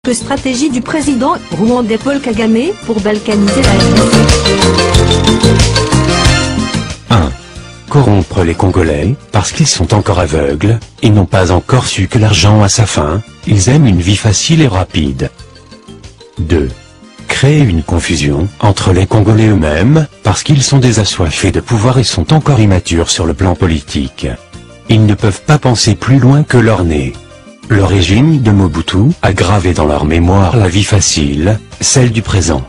Que stratégie du président rwandais Paul Kagame pour balkaniser la RDC? 1. Corrompre les Congolais, parce qu'ils sont encore aveugles, et n'ont pas encore su que l'argent a sa fin, ils aiment une vie facile et rapide. 2. Créer une confusion entre les Congolais eux-mêmes, parce qu'ils sont des assoiffés de pouvoir et sont encore immatures sur le plan politique. Ils ne peuvent pas penser plus loin que leur nez. Le régime de Mobutu a gravé dans leur mémoire la vie facile, celle du présent.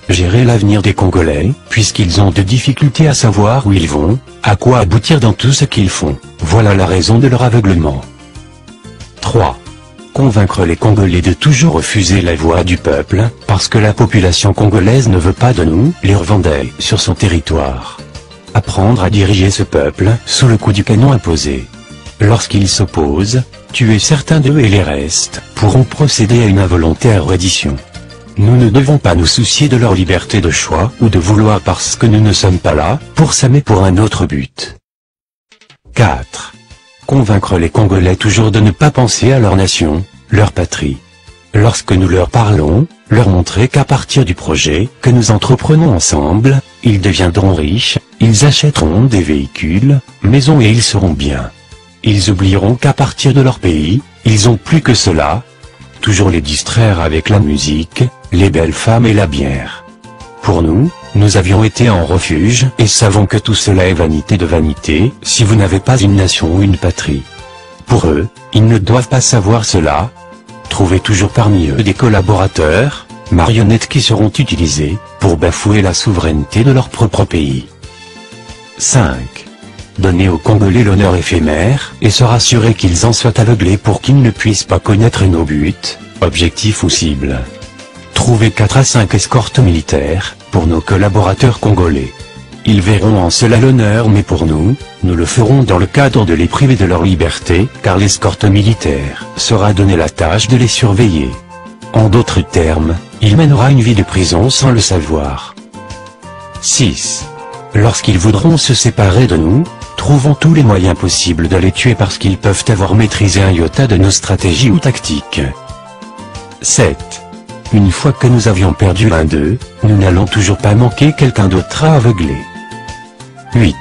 Gérer l'avenir des Congolais, puisqu'ils ont de difficultés à savoir où ils vont, à quoi aboutir dans tout ce qu'ils font, voilà la raison de leur aveuglement. 3. Convaincre les Congolais de toujours refuser la voix du peuple, parce que la population congolaise ne veut pas de nous, les Rwandais, sur son territoire. Apprendre à diriger ce peuple, sous le coup du canon imposé. Lorsqu'ils s'opposent, tuer certains d'eux et les restes, pourront procéder à une involontaire reddition. Nous ne devons pas nous soucier de leur liberté de choix ou de vouloir parce que nous ne sommes pas là, pour ça mais pour un autre but. 4. Convaincre les Congolais toujours de ne pas penser à leur nation, leur patrie. Lorsque nous leur parlons, leur montrer qu'à partir du projet que nous entreprenons ensemble, ils deviendront riches, ils achèteront des véhicules, maisons et ils seront bien. Ils oublieront qu'à partir de leur pays, ils ont plus que cela. Toujours les distraire avec la musique, les belles femmes et la bière. Pour nous, nous avions été en refuge et savons que tout cela est vanité de vanité, si vous n'avez pas une nation ou une patrie. Pour eux, ils ne doivent pas savoir cela. Trouvez toujours parmi eux des collaborateurs, marionnettes qui seront utilisées, pour bafouer la souveraineté de leur propre pays. 5. Donner aux Congolais l'honneur éphémère, et se rassurer qu'ils en soient aveuglés pour qu'ils ne puissent pas connaître nos buts, objectifs ou cibles. Trouver 4 à 5 escortes militaires, pour nos collaborateurs congolais. Ils verront en cela l'honneur mais pour nous, nous le ferons dans le cadre de les priver de leur liberté, car l'escorte militaire sera donné la tâche de les surveiller. En d'autres termes, il mènera une vie de prison sans le savoir. 6. Lorsqu'ils voudront se séparer de nous, trouvons tous les moyens possibles de les tuer parce qu'ils peuvent avoir maîtrisé un iota de nos stratégies ou tactiques. 7. Une fois que nous avions perdu l'un d'eux, nous n'allons toujours pas manquer quelqu'un d'autre à aveugler. 8.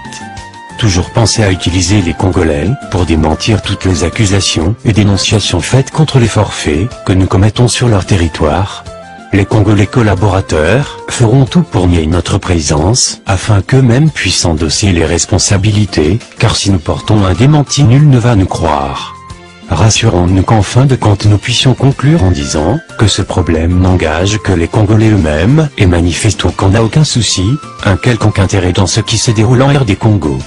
Toujours penser à utiliser les Congolais pour démentir toutes les accusations et dénonciations faites contre les forfaits que nous commettons sur leur territoire. Les Congolais collaborateurs feront tout pour nier notre présence, afin qu'eux-mêmes puissent endosser les responsabilités, car si nous portons un démenti nul ne va nous croire. Rassurons-nous qu'en fin de compte nous puissions conclure en disant que ce problème n'engage que les Congolais eux-mêmes, et manifestons qu'on n'a aucun souci, un quelconque intérêt dans ce qui se déroule en RD Congo.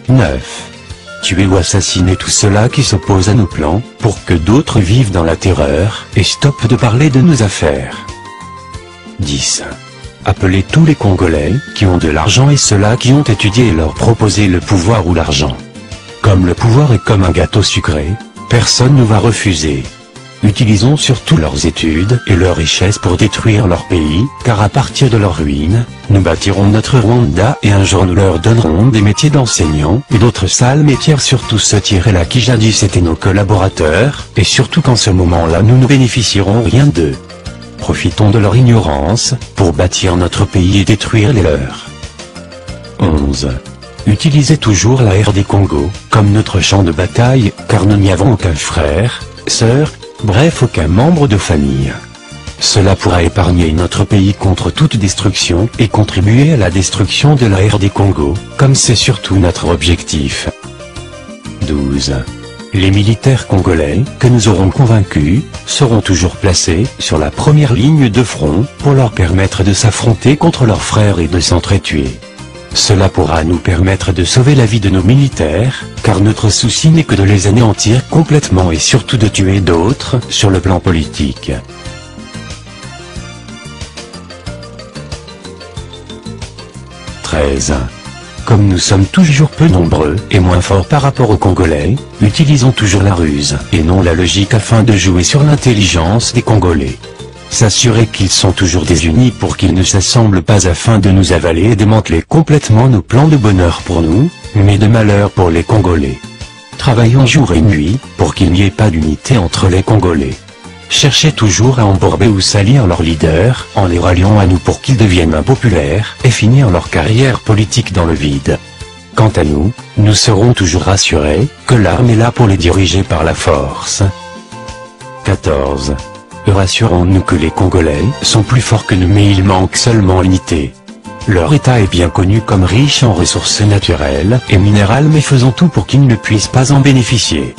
9. Tuer ou assassiner tout cela qui s'oppose à nos plans, pour que d'autres vivent dans la terreur, et stoppent de parler de nos affaires. 10. Appeler tous les Congolais, qui ont de l'argent et ceux-là qui ont étudié et leur proposer le pouvoir ou l'argent. Comme le pouvoir est comme un gâteau sucré, personne ne va refuser. Utilisons surtout leurs études et leurs richesses pour détruire leur pays, car à partir de leur ruine, nous bâtirons notre Rwanda et un jour nous leur donnerons des métiers d'enseignants et d'autres sales métiers, surtout ceux-là qui jadis étaient nos collaborateurs, et surtout qu'en ce moment-là nous ne bénéficierons rien d'eux. Profitons de leur ignorance, pour bâtir notre pays et détruire les leurs. 11. Utilisez toujours la RD Congo, comme notre champ de bataille, car nous n'y avons aucun frère, sœur, bref aucun membre de famille. Cela pourra épargner notre pays contre toute destruction et contribuer à la destruction de la RD Congo, comme c'est surtout notre objectif. 12. Les militaires congolais, que nous aurons convaincus, seront toujours placés sur la première ligne de front, pour leur permettre de s'affronter contre leurs frères et de s'entretuer. Cela pourra nous permettre de sauver la vie de nos militaires, car notre souci n'est que de les anéantir complètement et surtout de tuer d'autres sur le plan politique. 13. Comme nous sommes toujours peu nombreux et moins forts par rapport aux Congolais, utilisons toujours la ruse et non la logique afin de jouer sur l'intelligence des Congolais. S'assurer qu'ils sont toujours désunis pour qu'ils ne s'assemblent pas afin de nous avaler et démanteler complètement nos plans de bonheur pour nous, mais de malheur pour les Congolais. Travaillons jour et nuit, pour qu'il n'y ait pas d'unité entre les Congolais. cherchaient toujours à embourber ou salir leurs leaders, en les ralliant à nous pour qu'ils deviennent impopulaires, et finir leur carrière politique dans le vide. Quant à nous, nous serons toujours rassurés, que l'arme est là pour les diriger par la force. 14. Rassurons-nous que les Congolais sont plus forts que nous, mais il manque seulement l'unité. Leur État est bien connu comme riche en ressources naturelles et minérales, mais faisons tout pour qu'ils ne puissent pas en bénéficier.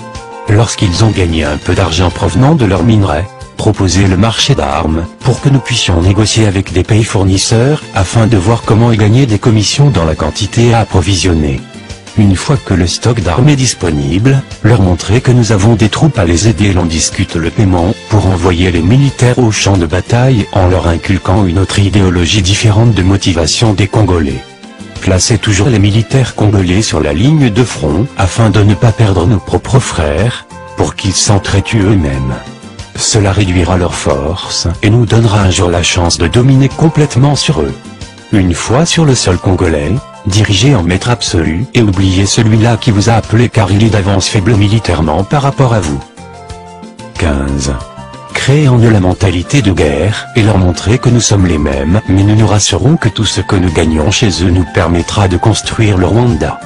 Lorsqu'ils ont gagné un peu d'argent provenant de leurs minerais, proposez le marché d'armes, pour que nous puissions négocier avec des pays fournisseurs, afin de voir comment y gagner des commissions dans la quantité à approvisionner. Une fois que le stock d'armes est disponible, leur montrer que nous avons des troupes à les aider et l'on discute le paiement, pour envoyer les militaires au champ de bataille en leur inculquant une autre idéologie différente de motivation des Congolais. Placez toujours les militaires congolais sur la ligne de front, afin de ne pas perdre nos propres frères, pour qu'ils s'entretuent eux-mêmes. Cela réduira leur force, et nous donnera un jour la chance de dominer complètement sur eux. Une fois sur le sol congolais, dirigez en maître absolu, et oubliez celui-là qui vous a appelé car il est d'avance faible militairement par rapport à vous. 15. Créez en eux la mentalité de guerre, et leur montrer que nous sommes les mêmes, mais nous nous rassurons que tout ce que nous gagnons chez eux nous permettra de construire le Rwanda.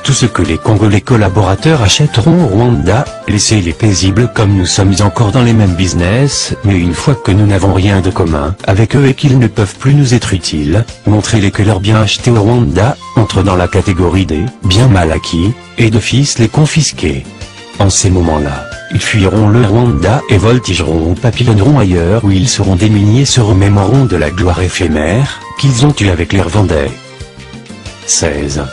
Tout ce que les Congolais collaborateurs achèteront au Rwanda, laissez-les paisibles comme nous sommes encore dans les mêmes business, mais une fois que nous n'avons rien de commun avec eux et qu'ils ne peuvent plus nous être utiles, montrez-les que leurs biens achetés au Rwanda entrent dans la catégorie des biens mal acquis, et d'office les confisquer. En ces moments-là, ils fuiront le Rwanda et voltigeront ou papillonneront ailleurs où ils seront démunis et se remémoreront de la gloire éphémère qu'ils ont eue avec les Rwandais. 16.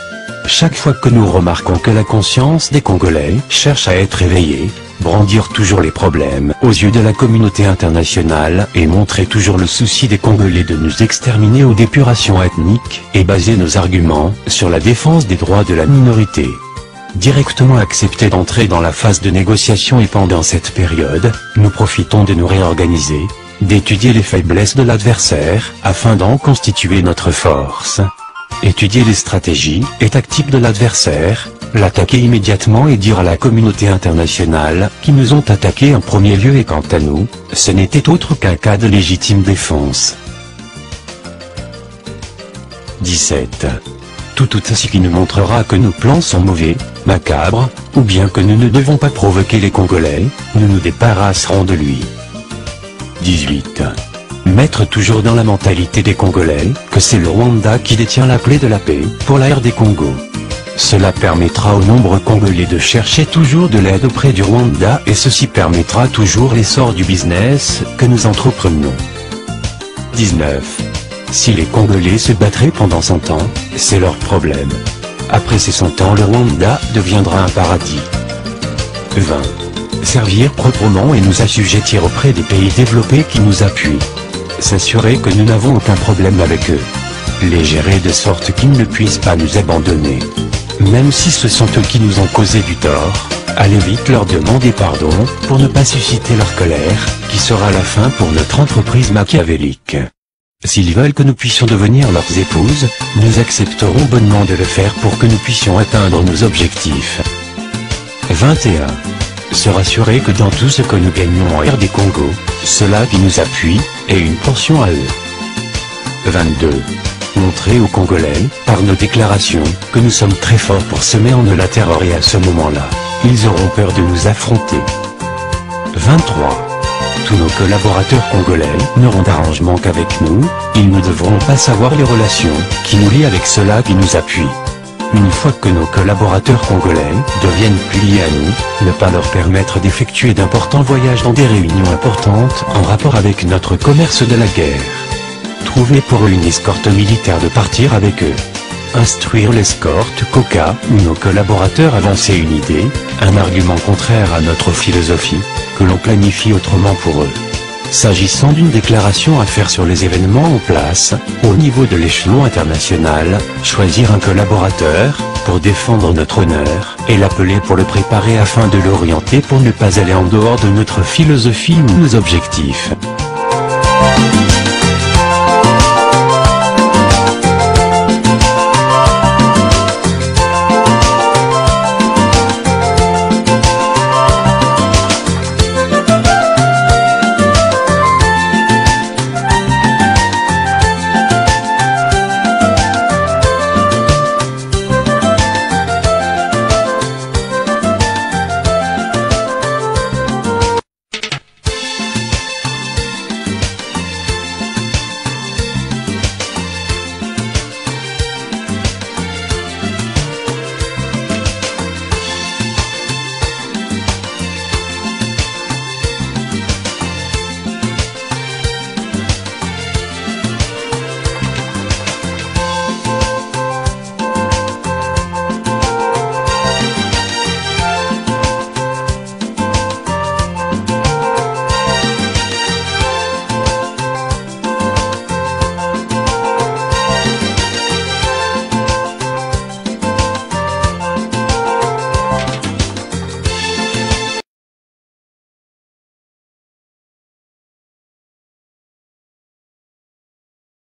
Chaque fois que nous remarquons que la conscience des Congolais cherche à être éveillée, brandir toujours les problèmes aux yeux de la communauté internationale et montrer toujours le souci des Congolais de nous exterminer aux dépurations ethniques, et baser nos arguments sur la défense des droits de la minorité. Directement accepter d'entrer dans la phase de négociation, et pendant cette période, nous profitons de nous réorganiser, d'étudier les faiblesses de l'adversaire, afin d'en constituer notre force. Étudier les stratégies et tactiques de l'adversaire, l'attaquer immédiatement et dire à la communauté internationale qui nous ont attaqués en premier lieu, et quant à nous, ce n'était autre qu'un cas de légitime défense. 17. Tout ce qui nous montrera que nos plans sont mauvais, macabres, ou bien que nous ne devons pas provoquer les Congolais, nous nous débarrasserons de lui. 18. Mettre toujours dans la mentalité des Congolais que c'est le Rwanda qui détient la clé de la paix pour la RD Congo. Cela permettra aux nombreux Congolais de chercher toujours de l'aide auprès du Rwanda, et ceci permettra toujours l'essor du business que nous entreprenons. 19. Si les Congolais se battraient pendant 100 ans, c'est leur problème. Après ces 100 ans, le Rwanda deviendra un paradis. 20. Servir proprement et nous assujettir auprès des pays développés qui nous appuient. S'assurer que nous n'avons aucun problème avec eux. Les gérer de sorte qu'ils ne puissent pas nous abandonner. Même si ce sont eux qui nous ont causé du tort, allez vite leur demander pardon, pour ne pas susciter leur colère, qui sera la fin pour notre entreprise machiavélique. S'ils veulent que nous puissions devenir leurs épouses, nous accepterons bonnement de le faire pour que nous puissions atteindre nos objectifs. 21. Se rassurer que dans tout ce que nous gagnons en RD Congo, ceux-là qui nous appuient, est une portion à eux. 22. Montrer aux Congolais, par nos déclarations, que nous sommes très forts pour semer en eux la terreur, et à ce moment-là, ils auront peur de nous affronter. 23. Tous nos collaborateurs congolais n'auront d'arrangement qu'avec nous, ils ne devront pas savoir les relations qui nous lient avec ceux-là qui nous appuient. Une fois que nos collaborateurs congolais deviennent plus liés à nous, ne pas leur permettre d'effectuer d'importants voyages dans des réunions importantes en rapport avec notre commerce de la guerre. Trouver pour eux une escorte militaire de partir avec eux. Instruire l'escorte Coca ou nos collaborateurs avancer une idée, un argument contraire à notre philosophie, que l'on planifie autrement pour eux. S'agissant d'une déclaration à faire sur les événements en place, au niveau de l'échelon international, choisir un collaborateur, pour défendre notre honneur, et l'appeler pour le préparer afin de l'orienter pour ne pas aller en dehors de notre philosophie ou nos objectifs.